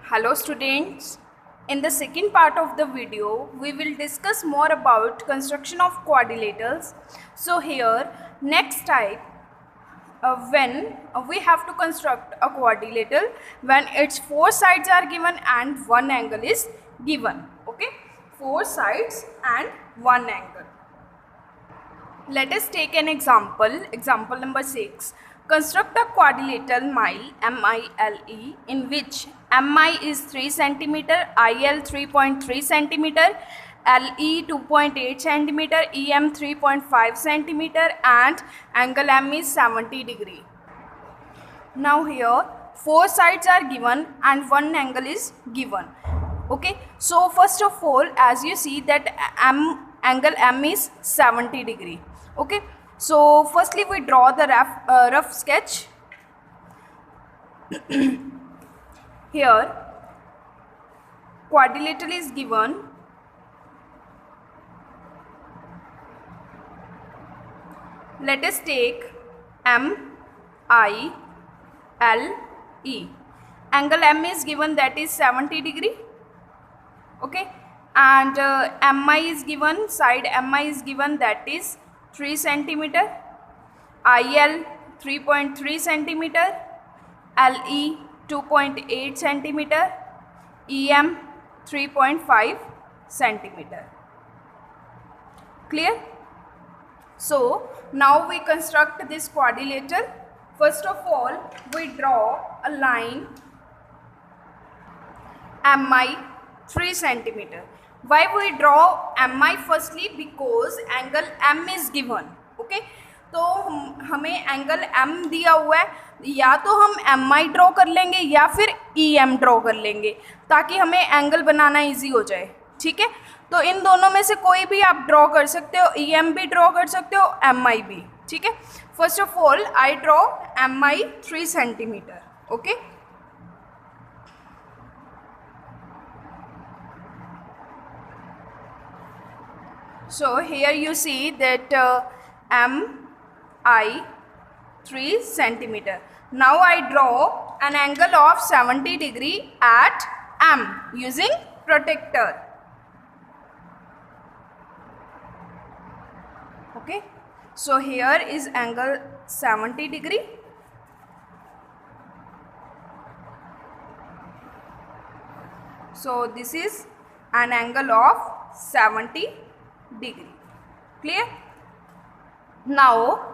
Hello students. In the second part of the video, we will discuss more about construction of quadrilaterals. So here, next type, when we have to construct a quadrilateral when its four sides are given and one angle is given. Okay, four sides and one angle. Let us take an example. Example number 6. Construct a quadrilateral MILE in which MI is 3 cm, IL 3.3 cm, LE 2.8 cm, EM 3.5 cm and angle M is 70 degree. Now here four sides are given and one angle is given. Okay, so first of all, as you see that angle M is 70 degree. Okay, so firstly we draw the rough sketch. Here quadrilateral is given. Let us take MILE. Angle M is given, that is 70 degree. Okay, and MI is given, side MI is given, that is 3 cm, IL 3.3 cm, LE 2.8 cm, EM 3.5 cm. Clear? So now we construct this quadrilateral. First of all, we draw a line MI 3 cm. Why we draw MI firstly? Because angle M is given. Okay, तो हमें angle M दिया हुआ है, या तो हम MI draw कर लेंगे या फिर EM ड्रॉ कर लेंगे ताकि हमें एंगल बनाना इजी हो जाए. ठीक है, तो इन दोनों में से कोई भी आप ड्रॉ कर सकते हो, EM भी ड्रॉ कर सकते हो, MI भी. ठीक है, first of all I draw MI 3 cm. Okay, so here you see that MI 3 cm. Now I draw an angle of 70 degree at M using protractor. Okay, so here is angle 70 degree. So this is an angle of 70 degree. Clear? Now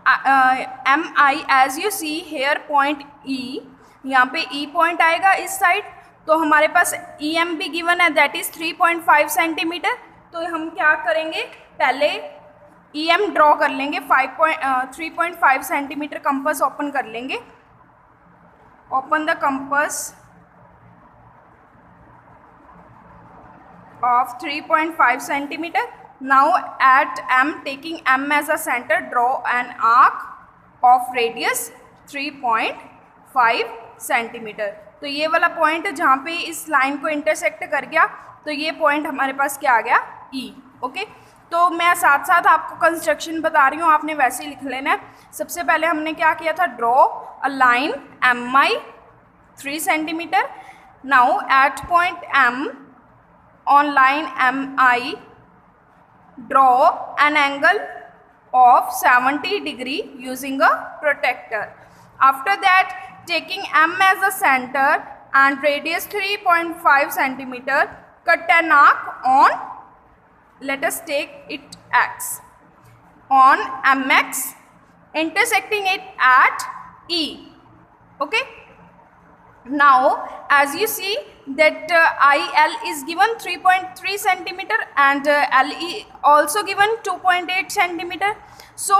MI, as you see here, point E, यहाँ पे E point आएगा इस side, तो हमारे पास EM भी given है, that is 3.5 centimetre. तो हम क्या करेंगे, पहले EM ड्रॉ कर लेंगे. 3.5 सेंटीमीटर कंपास ओपन कर लेंगे. Open the compass of 3.5 centimeter. Now at M, taking M as a center, draw an arc of radius 3.5 centimeter. तो ये वाला पॉइंट जहाँ पे इस लाइन को इंटरसेक्ट कर गया, तो ये पॉइंट हमारे पास क्या आ गया, E. ओके, तो मैं साथ साथ आपको कंस्ट्रक्शन बता रही हूँ, आपने वैसे ही लिख लेना है. सबसे पहले हमने क्या किया था, draw a line MI 3 centimeter. Now at point M on line MI, draw an angle of 70 degree using a protractor. After that, taking M as a center and radius 3.5 centimeter, cut an arc on, let us take it X, on MX, intersecting it at E. Okay, now as you see that IL is given 3.3 centimeter and LE also given 2.8 centimeter. So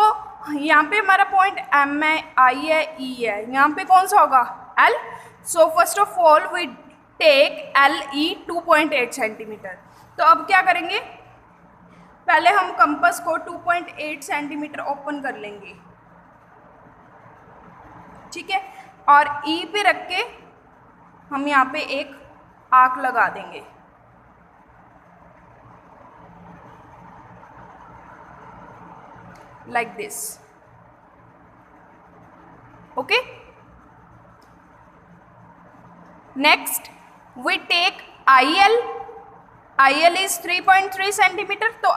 यहाँ पे हमारा point M है, I है, E है, यहाँ पे कौन सा होगा, L. So first of all we take LE 2.8 centimeter. तो अब क्या करेंगे, पहले हम कंपास को 2.8 सेंटीमीटर ओपन कर लेंगे. ठीक है, और E पे रख के हम यहाँ पे एक आर्क लगा देंगे. like this. Okay, next we take IL, IL is 3.3 centimetre, तो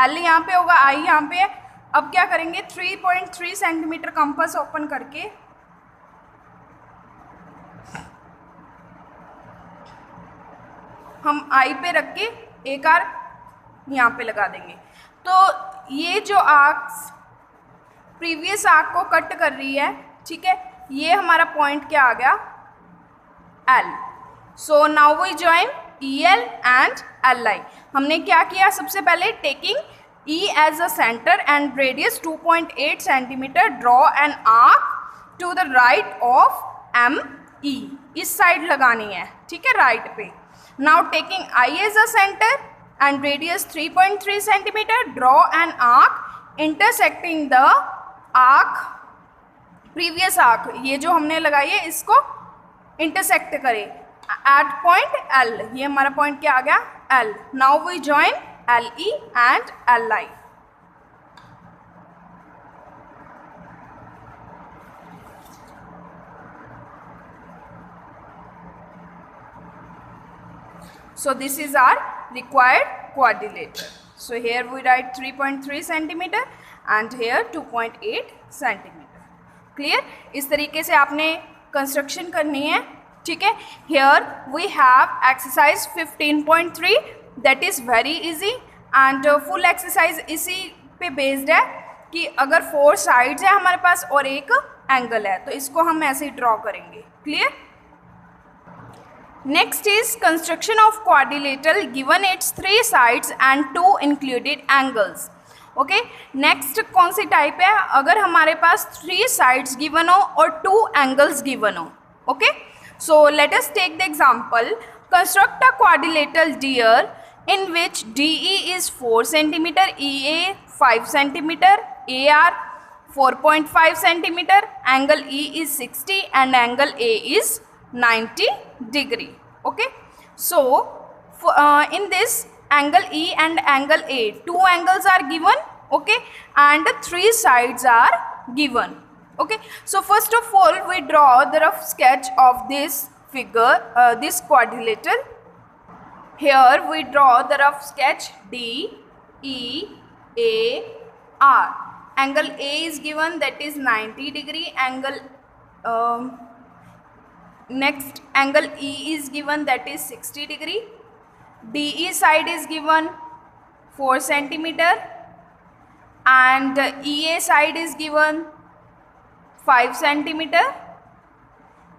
L यहाँ पे होगा, I यहाँ पे है। अब क्या करेंगे, 3.3 सेंटीमीटर कंपास ओपन करके हम I पे रख के एक आर्क यहाँ पे लगा देंगे। तो ये जो आर्क प्रीवियस आर्क को कट कर रही है, ठीक है, ये हमारा पॉइंट क्या आ गया, L। So now we join EL and LI। हमने क्या किया, सबसे पहले taking E as a center and radius 2.8 centimeter, draw an arc to the right of ME। इस साइड लगानी है, ठीक है, राइट पे। Now taking I as a center and radius 3.3 centimeter, draw an arc intersecting the arc, previous arc, ये जो हमने लगाई है इसको इंटरसेक्ट करे at point L। ये हमारा पॉइंट क्या आ गया, L। Now we join LE and LI। So this is our required quadrilateral. So here we write 3.3 centimeter and here 2.8 centimeter. Clear? इस तरीके से आपने कंस्ट्रक्शन करनी है, ठीक है। Here we have exercise 15.3 that is very easy and full exercise इसी पे based है कि अगर 4 sides है हमारे पास और एक एंगल है तो इसको हम ऐसे ही ड्रॉ करेंगे। Clear? Next is construction of quadrilateral given it's 3 sides and 2 included angles। Okay, next कौन सी टाइप है, अगर हमारे पास 3 sides गिवन हो और 2 angles गिवन हो। Okay, so let us take the example, construct a quadrilateral dear in which DE is 4 cm, EA 5 cm, AR 4.5 cm, angle E is 60 and angle A is 90 degree. Okay, so in this angle E and angle A, 2 angles are given, okay, and 3 sides are given. Okay, so first of all we draw the rough sketch of this figure, this quadrilateral. Here we draw the rough sketch D, E, A, R. Angle A is given, that is 90 degree. Angle next angle E is given, that is 60 degree. DE side is given 4 centimeter and EA side is given 5 centimeter.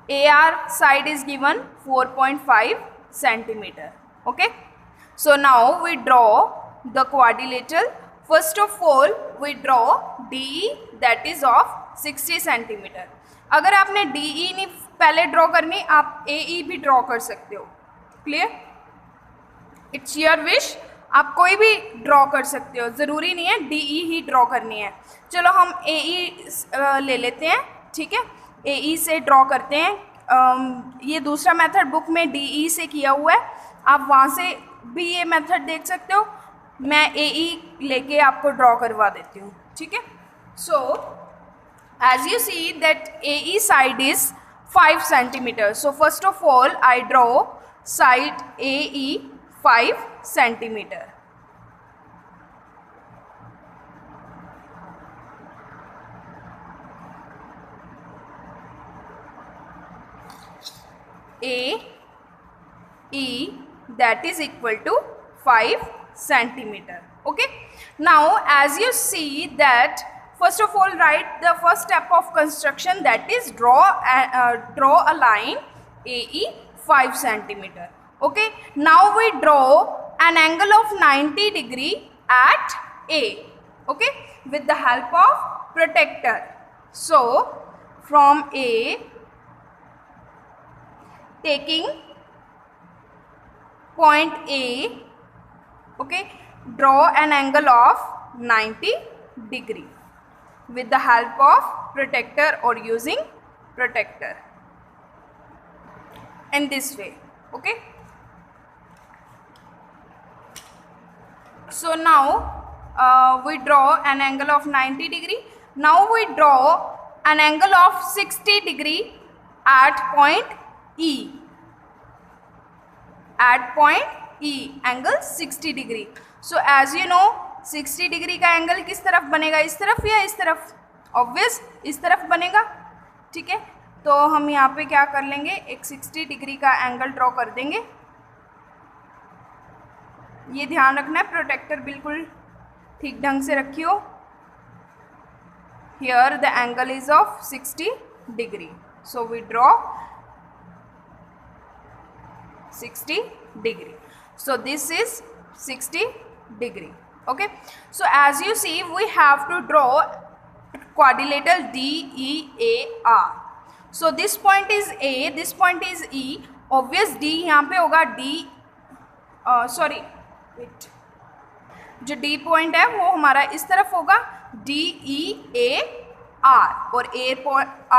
AR side is given 4.5 centimeter. Okay, so now we draw the quadrilateral. First of all we draw DE, that is of 60 centimeter. अगर आपने DE नहीं पहले draw करनी, आप AE भी draw कर सकते हो। क्लियर? इट्स योर विश, आप कोई भी ड्रॉ कर सकते हो, ज़रूरी नहीं है DE ही ड्रॉ करनी है। चलो हम AE ले लेते हैं, ठीक है, AE से ड्रॉ करते हैं। ये दूसरा मेथड बुक में DE से किया हुआ है, आप वहाँ से भी ये मेथड देख सकते हो। मैं AE लेके आपको ड्रॉ करवा देती हूँ, ठीक है। So as you see that AE side is 5 centimeter. So first of all I draw side AE 5 centimeter. AE that is equal to 5 centimeter. Okay, now as you see that first of all write the first step of construction, that is draw a line AE 5 centimeter. Okay, now we draw an angle of 90 degree at A, okay, with the help of protractor. So from A, taking point A, okay, draw an angle of 90 degree with the help of protractor or using protractor in this way. Okay, so now we draw an angle of 90 degree. Now we draw an angle of 60 degree at point E. at point E angle 60 degree. So as you know 60 degree का angle किस तरफ बनेगा, इस तरफ या इस तरफ? Obvious इस तरफ बनेगा, ठीक है। तो हम यहाँ पे क्या कर लेंगे, एक 60 डिग्री का एंगल ड्रॉ कर देंगे। ये ध्यान रखना है प्रोटेक्टर बिल्कुल ठीक ढंग से रखियो। Here the angle is of 60 degree, so we draw 60 degree. So this is 60 degree. Okay. So as you see, we have to draw quadrilateral DEAR. So this point is A, this point is E. Obvious D यहाँ पे होगा D. Sorry, wait. जो D point है वो हमारा इस तरफ होगा DEAR और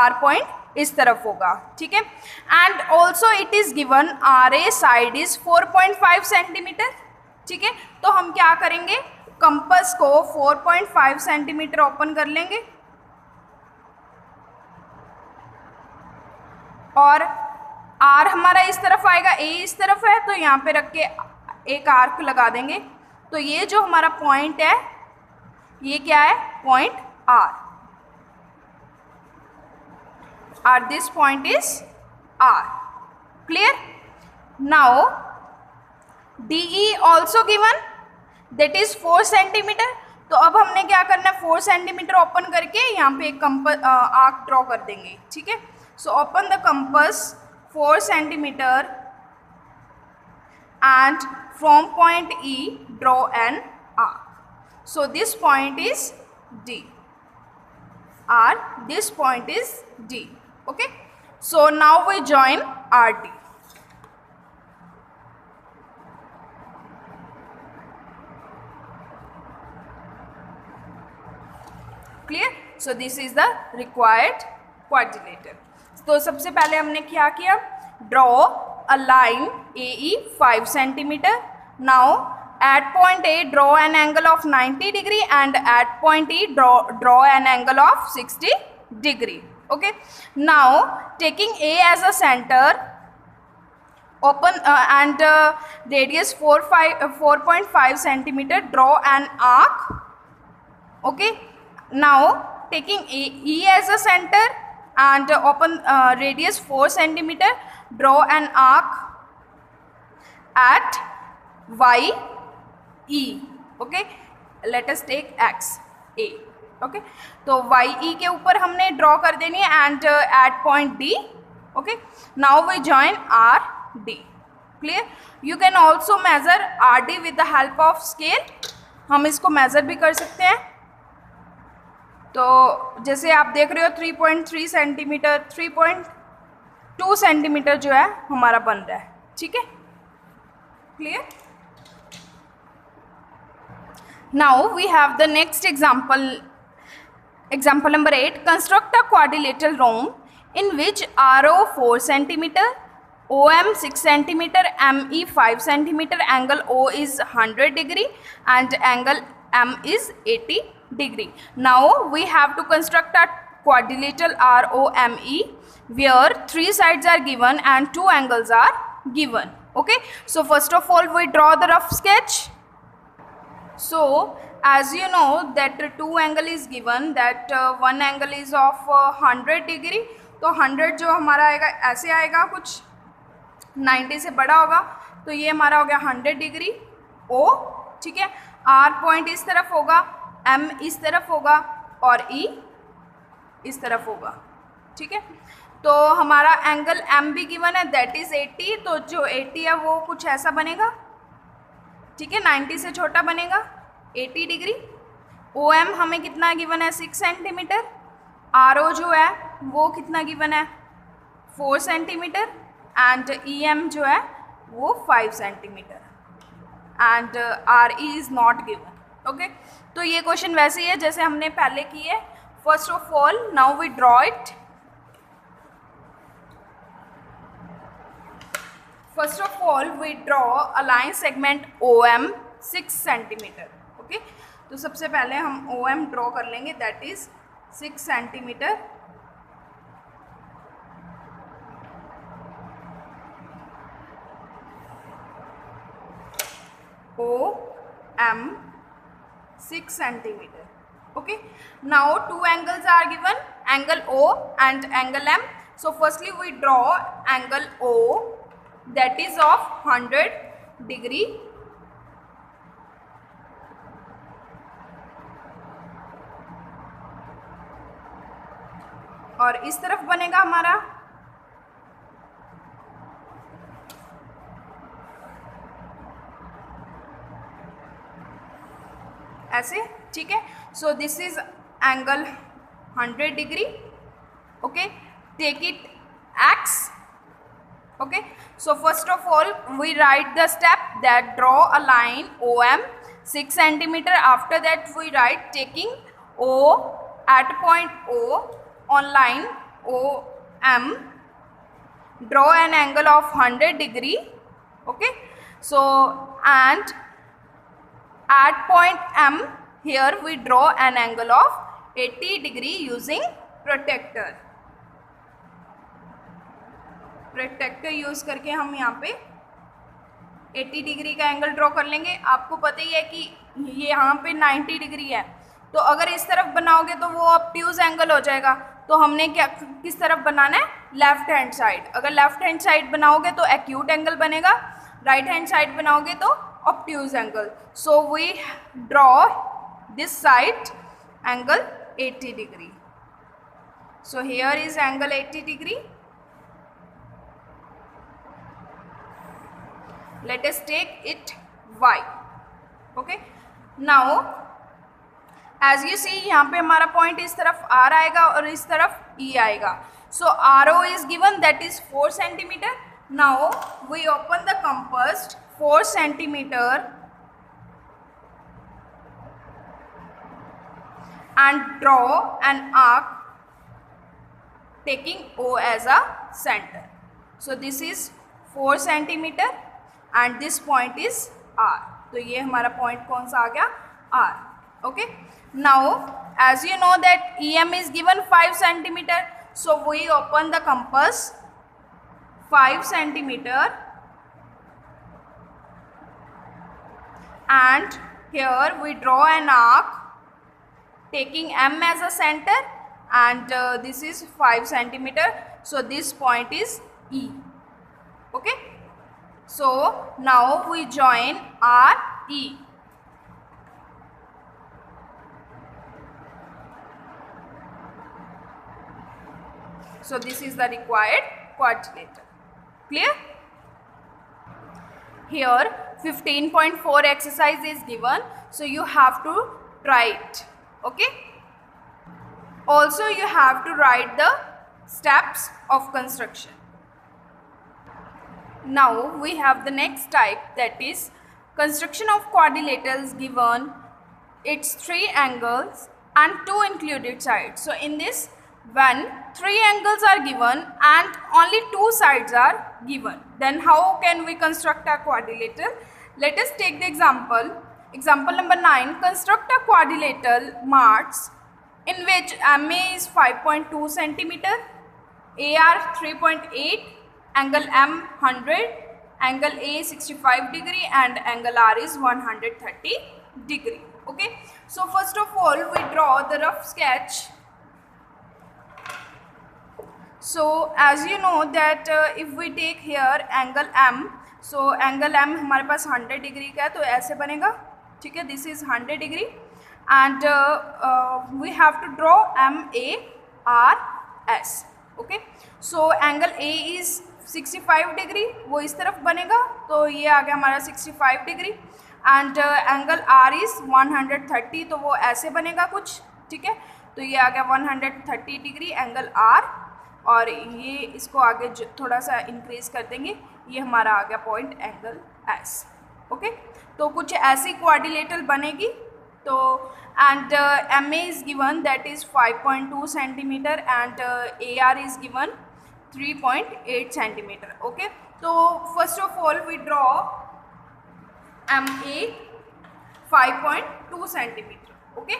R point इस तरफ होगा, ठीक है। And also it is given RA side is 4.5 centimetre, ठीक है। तो हम क्या करेंगे, कंपास को 4.5 सेंटीमीटर ओपन कर लेंगे और R हमारा इस तरफ आएगा, A इस तरफ है, तो यहाँ पे रख के एक आर्क लगा देंगे। तो ये जो हमारा पॉइंट है ये क्या है, point R. This point is R. Clear? Now DE also given, that is 4 centimetre. तो अब हमने क्या करना है, 4 सेंटीमीटर ओपन करके यहाँ पे एक कंपास आर्क ड्रॉ कर देंगे, ठीक है। So open the compass 4 centimetre and from point E draw an arc. So this point is D. R, this point is D. Okay, so now we join RD. Clear? So this is the required quadrilateral. तो सबसे पहले हमने क्या किया, draw a line AE 5 centimeter. Now at point A draw an angle of 90 degree and at point E draw an angle of 60 degree. Okay, now taking A as a center, open and radius 4.5 centimeter, draw an arc. Okay, now taking E as a center and open radius 4 centimeter, draw an arc at YE. Okay, let us take X A. Okay, तो YE के ऊपर हमने draw कर देनी है and at point D. Okay, now we join RD. Clear? You can also measure RD with the help of scale. हम इसको major भी कर सकते हैं। तो जैसे आप देख रहे हो 3.3 सेंटीमीटर, 3.2 सेंटीमीटर जो है हमारा बन रहा है, ठीक है। Clear? Now we have the next example. Example number 8. Construct a quadrilateral rhomb in which RO 4 cm, OM 6 cm, ME 5 cm, angle O is 100 degree and angle M is 80 degree. Now we have to construct a quadrilateral ROME where 3 sides are given and 2 angles are given. Okay. So first of all we draw the rough sketch. So as you know that 2 angle is given, that one angle is of 100 degree. तो 100 जो हमारा आएगा ऐसे आएगा, कुछ 90 से बड़ा होगा, तो ये हमारा हो गया 100 डिग्री O, ठीक है। R पॉइंट इस तरफ होगा, M इस तरफ होगा और E इस तरफ होगा, ठीक है। तो हमारा एंगल M भी गिवन है, दैट इज 80. तो जो 80 है वो कुछ ऐसा बनेगा, ठीक है, 90 से छोटा बनेगा, 80 डिग्री. OM हमें कितना गिवन है, 6 सेंटीमीटर. RO जो है वो कितना गिवन है, 4 सेंटीमीटर. एंड EM जो है वो 5 centimetre. And RE is not given. Okay, तो ये क्वेश्चन वैसे ही है जैसे हमने पहले किए. First of all now we draw it. First of all, we draw a line segment OM 6 centimetre. Okay, तो सबसे पहले हम OM ड्रॉ कर लेंगे, that is 6 centimetre. OM 6 centimeter. Okay, now two angles are given, angle O and angle M. So firstly we draw angle O, that is of 100 degree. और इस तरफ बनेगा हमारा ऐसे, ठीक है. So this is angle 100 degree. Okay, take it x. Okay, so first of all we write the step that draw a line OM 6 centimeter. After that we write taking O at point O on line OM, draw an angle of 100 degree. Okay, so and at point M here we draw an angle of 80 degree using protractor. Protractor use करके हम यहाँ पे 80 degree का angle draw कर लेंगे. आपको पता ही है कि ये यहाँ पे 90 डिग्री है, तो अगर इस तरफ बनाओगे तो वो ऑब्ट्यूज एंगल हो जाएगा. तो हमने क्या किस तरफ बनाना है, लेफ्ट हैंड साइड. अगर लेफ्ट हैंड साइड बनाओगे तो एक्यूट एंगल बनेगा, राइट हैंड साइड बनाओगे तो obtuse angle. So we draw this side angle 80 degree. So here is angle 80 degree. Let us take it y. Okay, now as you see यहाँ पे हमारा point इस तरफ r आएगा और इस तरफ e आएगा. So RO is given, that is 4 centimeter. Now we open the compass 4 centimeter and draw an arc taking O as a center. So this is 4 centimeter and this point is R. तो ये हमारा point कौन सा आ गया, R. Okay, now as you know that EM is given 5 centimeter, so we open the compass 5 centimeter and here we draw an arc taking M as a center and this is 5 centimeter, so this point is E. Okay, so now we join R, E. So this is the required quadrilateral. Clear? Here 15.4 exercise is given, so you have to try it. Okay? Also you have to write the steps of construction. Now we have the next type, that is construction of quadrilaterals given its 3 angles and 2 included sides. So in this, when 3 angles are given and only 2 sides are given, then how can we construct a quadrilateral? Let us take the example. Example number 9. Construct a quadrilateral marks in which MA is 5.2 centimeter, AR 3.8, angle M 100, angle A 65 degree and angle R is 130 degree. Okay, so first of all we draw the rough sketch. So as you know that if we take here angle M, so angle M हमारे पास 100 degree का है, तो ऐसे बनेगा. ठीक है, this is 100 degree and we have to draw MARS. Okay, so angle A is 65 degree, वो इस तरफ बनेगा, तो ये आ गया हमारा 65 degree and angle R is 130, तो वो ऐसे बनेगा कुछ. ठीक है, तो ये आ गया 130 डिग्री एंगल R और ये इसको आगे थोड़ा सा इंक्रीज कर देंगे, ये हमारा आ गया पॉइंट एंगल S. ओके, तो कुछ ऐसी क्वाड्रिलेटरल बनेगी. तो and MA is given, that is 5.2 centimetre and AR is given 3.8 centimeter. Okay, so first of all we draw MA 5.2 centimeter. Okay,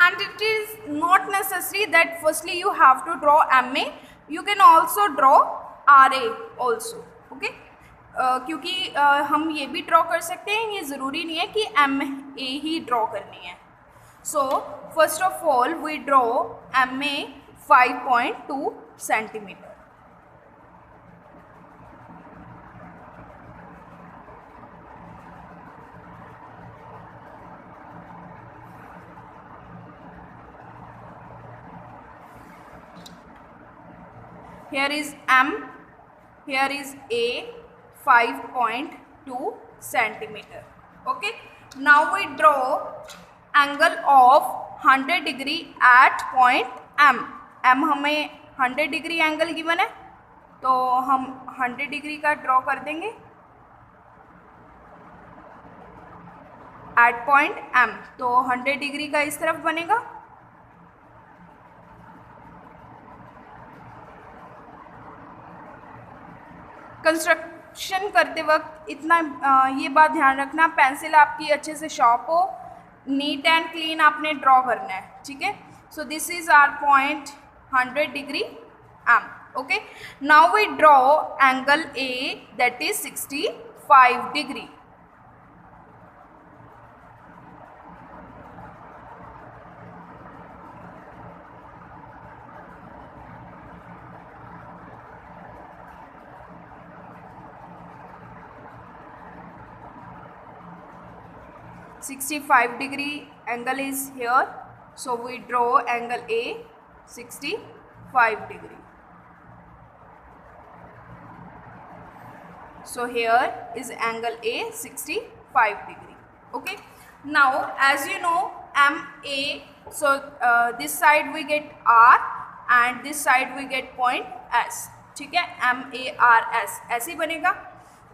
and it is not necessary that firstly you have to draw MA, you can also draw RA also. Okay, क्योंकि हम ये भी draw कर सकते हैं, ये ज़रूरी नहीं है कि एम ए ही ड्रॉ करनी है. So first of all we draw M A 5.2 centimetre. Here is M, here is A, 5.2 centimeter. Okay. Now we draw angle of 100 degree at point M. M हमें 100 degree angle given है, तो हम 100 degree का draw कर देंगे eight point M. तो 100 degree का इस तरफ बनेगा. कंस्ट्रक्शन करते वक्त इतना ये बात ध्यान रखना, पेंसिल आपकी अच्छे से शार्प हो, नीट एंड क्लीन आपने ड्रॉ करना है. ठीक है. So this is our point 100 degree M. Okay. Now we draw angle A that is 65 degree. $65 degree angle is here, so we draw angle A 65 degree. So here is angle A 65 degree. Okay. Now as you know MA, so this side we get R and this side we get point S. ठीक है. MARS ऐसे बनेगा.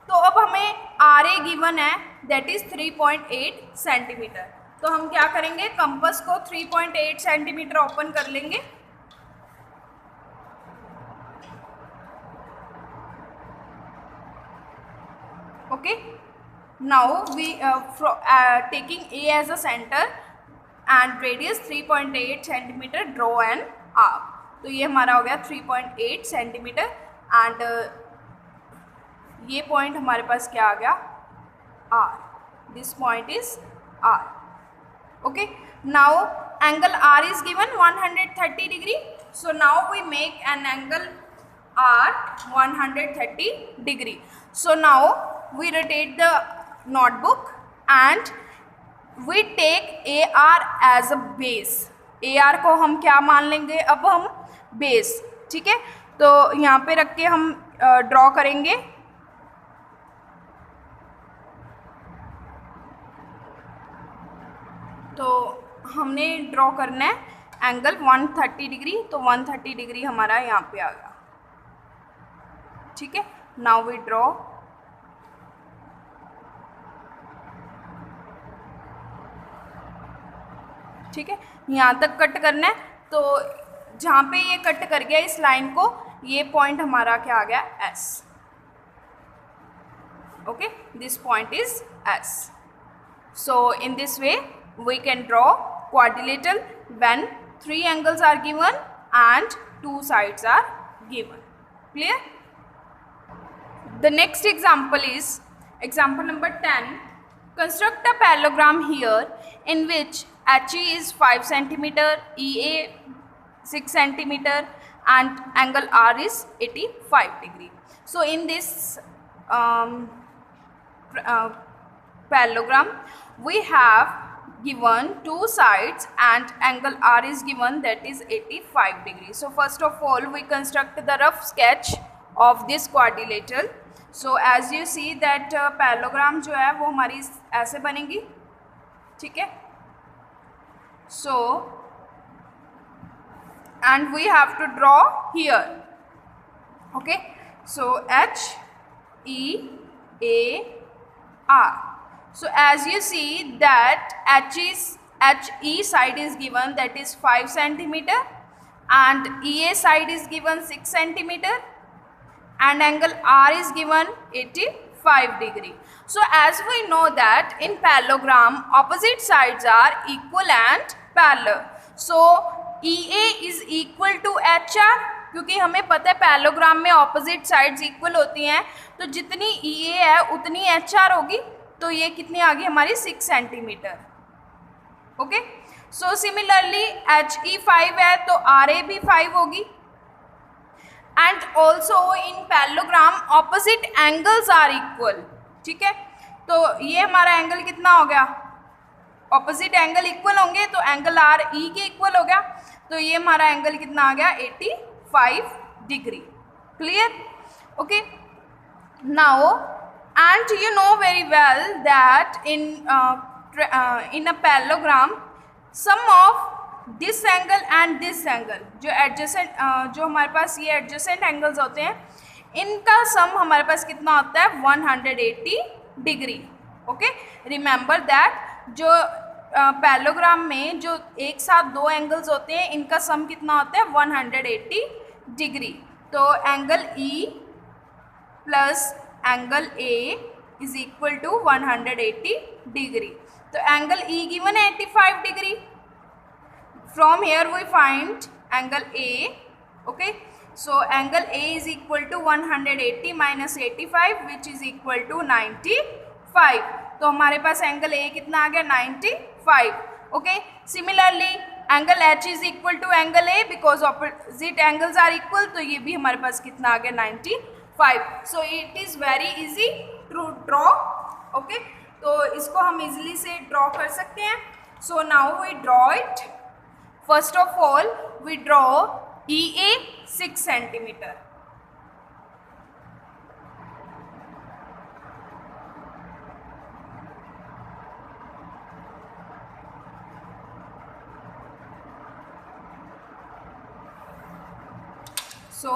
तो अब हमें R A given है that is 3.8 centimetre. तो हम क्या करेंगे, कंपास को 3.8 सेंटीमीटर ओपन कर लेंगे. Okay. Now we taking a as a centre and radius 3.8 centimetre, draw an arc. तो ये हमारा हो गया 3.8 सेंटीमीटर एंड ये पॉइंट हमारे पास क्या आ गया, R. This point is R. Okay. Now angle R is given 130 degree. So now we make an angle R 130 degree. So now we rotate the notebook and we take AR as a base. AR को हम क्या मान लेंगे अब, हम base. ठीक है. तो यहाँ पे रख के हम ड्रॉ करेंगे. तो हमने ड्रॉ करना है एंगल 130 डिग्री. तो 130 डिग्री हमारा यहाँ पे आ गया. ठीक है. Now we draw. ठीक है. यहाँ तक कट करना है. तो जहाँ पे ये कट कर गया इस लाइन को, ये पॉइंट हमारा क्या आ गया, S. Okay. This point is S. So in this way we can draw quadrilateral when 3 angles are given and 2 sides are given. Clear? The next example is example number 10. Construct a parallelogram here in which HE is 5 cm, EA 6 cm and angle R is 85 degree. So in this parallelogram we have given 2 sides and angle R is given that is 85 degree. So first of all we construct the rough sketch of this quadrilateral. So as you see that parallelogram जो है वो हमारी ऐसे बनेगी. ठीक है. So and we have to draw here. Okay. So H E A R. So as you see that HE side is given that is 5 centimeter and EA side is given 6 centimeter and angle R is given 85 degree. So as we know that in parallelogram opposite sides are equal and parallel. So EA is equal to HR क्योंकि हमें पता है parallelogram में opposite sides equal होती हैं, तो जितनी EA है उतनी HR होगी, तो ये कितनी आ गई हमारी 6 centimetre. Okay, so similarly HE 5 है तो RA भी 5 होगी। And also in parallelogram opposite angles are equal. ठीक है, तो ये हमारा एंगल कितना हो गया, ऑपोजिट एंगल इक्वल होंगे तो एंगल RE के इक्वल हो गया, तो ये हमारा एंगल कितना आ गया 85 degree. Clear? Okay, now and you know very well that in a parallelogram sum of this angle and this angle, जो एडजेसेंट जो हमारे पास ये एडजेसेंट एंगल्स होते हैं, इनका सम हमारे पास कितना होता है 180 डिग्री। ओके, रिमेंबर दैट जो पैरेललोग्राम में जो एक साथ दो एंगल्स होते हैं, इनका सम कितना होता है 180 डिग्री। तो angle E plus angle A is equal to 180 degree. तो एंगल E गिवन है 85 degree. From here we find angle A. Okay, so angle A is equal to 180 minus 85 which is equal to 95. तो हमारे पास angle A कितना आ गया 95. Okay, similarly angle H is equal to angle A because opposite angles are equal, तो ये भी हमारे पास कितना आ गया 95. So it is very easy to draw. Okay, तो इसको हम easily से draw कर सकते हैं. So now we draw it. First of all, we draw EA 6 centimeter. So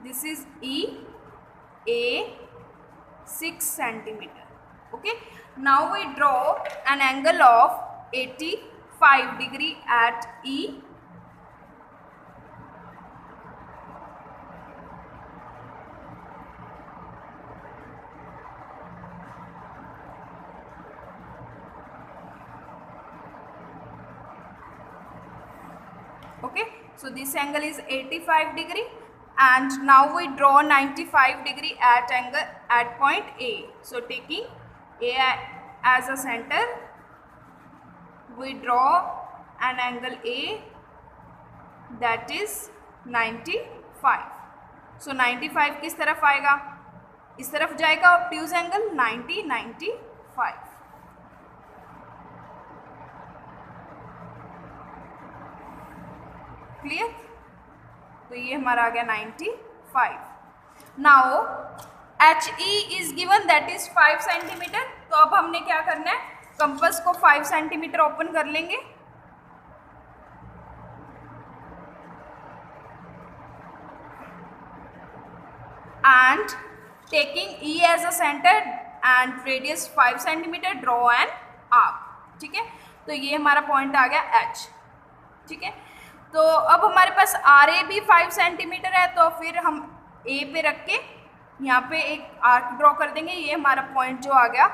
this is EA 6 centimeter. Okay. Now we draw an angle of 85 degree at E. Okay, so this angle is 85 degree, and now we draw 95 degree at point A. So taking A as a center, we draw an angle A that is 95. So 95 किस तरफ आएगा, इस तरफ जाएगा obtuse angle 95. Clear? तो ये हमारा आ गया 95. Now HE is given that is 5 centimetre. तो अब हमने क्या करना है, कंपास को 5 सेंटीमीटर ओपन कर लेंगे and taking E as a centre and radius 5 centimetre draw an arc. ठीक है, तो ये हमारा पॉइंट आ गया H. ठीक है, तो अब हमारे पास RA भी 5 सेंटीमीटर है, तो फिर हम A पे रख के यहाँ पे एक आर्क ड्रॉ कर देंगे. ये हमारा पॉइंट जो आ गया,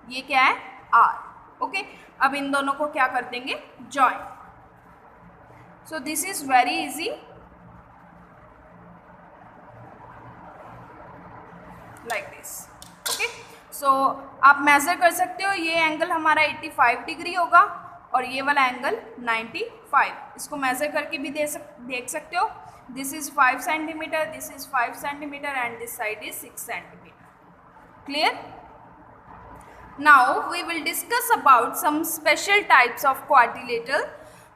ये क्या है R. ओके, अब इन दोनों को क्या कर देंगे, join. So this is very easy. Like this. Okay, so आप मेजर कर सकते हो, ये एंगल हमारा 85 डिग्री होगा और ये वाला एंगल 95. इसको मेजर करके भी देख सकते हो. This is 5 centimetre, this is 5 centimetre and this side is 6 centimetre. Clear? Now we will discuss about some special types of quadrilateral.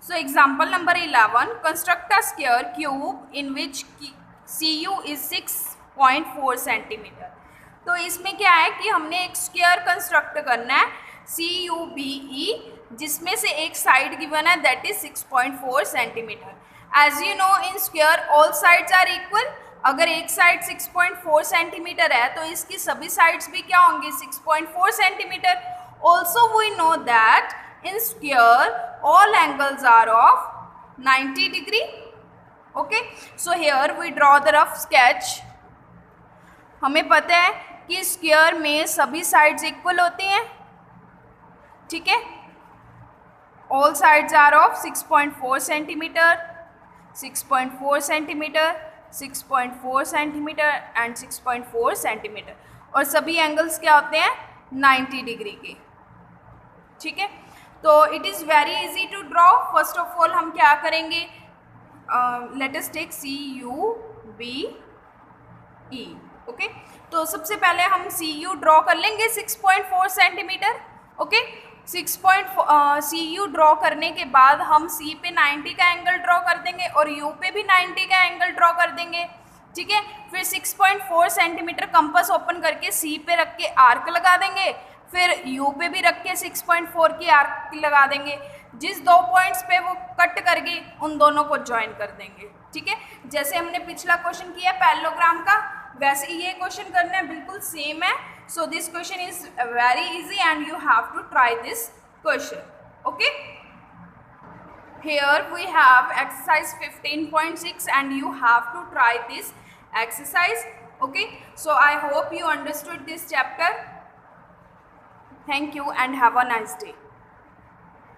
So example number 11, construct a square cube in which CU is 6.4 centimeter. तो इसमें क्या है कि हमने एक square construct करना है CUBE, जिसमें से एक साइड गिवन है that is 6.4 centimetre. As you know in square all sides are equal. अगर एक साइड 6.4 सेंटीमीटर है तो इसकी सभी साइड्स भी क्या होंगी 6.4 centimetre. Also we know that in square all angles are of 90 degree. Okay, so here we draw the rough sketch. हमें पता है कि स्क्वायर में सभी साइड्स इक्वल होती हैं. ठीक है, all sides are of 6.4 centimetre. 6.4 centimetre, 6.4 centimetre and 6.4 centimetre. और सभी एंगल्स क्या होते हैं? 90 डिग्री के। ठीक है, तो it is very easy to draw. First of all हम क्या करेंगे, let us take CUBE। Okay, तो सबसे पहले हम CU ड्रॉ कर लेंगे 6.4 सेंटीमीटर। ओके, CU ड्रॉ करने के बाद हम C पे 90 का एंगल ड्रॉ कर देंगे और U पे भी 90 का एंगल ड्रॉ कर देंगे। ठीक है, फिर 6.4 सेंटीमीटर कंपास ओपन करके C पे रख के आर्क लगा देंगे, फिर U पे भी रख के 6.4 की आर्क लगा देंगे। जिस दो पॉइंट्स पे वो कट कर गई उन दोनों को ज्वाइन कर देंगे। ठीक है, जैसे हमने पिछला क्वेश्चन किया पैरेललोग्राम का, वैसे ही ये क्वेश्चन करना है, बिल्कुल सेम है। So this question is very easy and you have to try this question. Okay, here we have exercise 15.6 and you have to try this exercise. Okay, so I hope you understood this chapter. Thank you and have a nice day.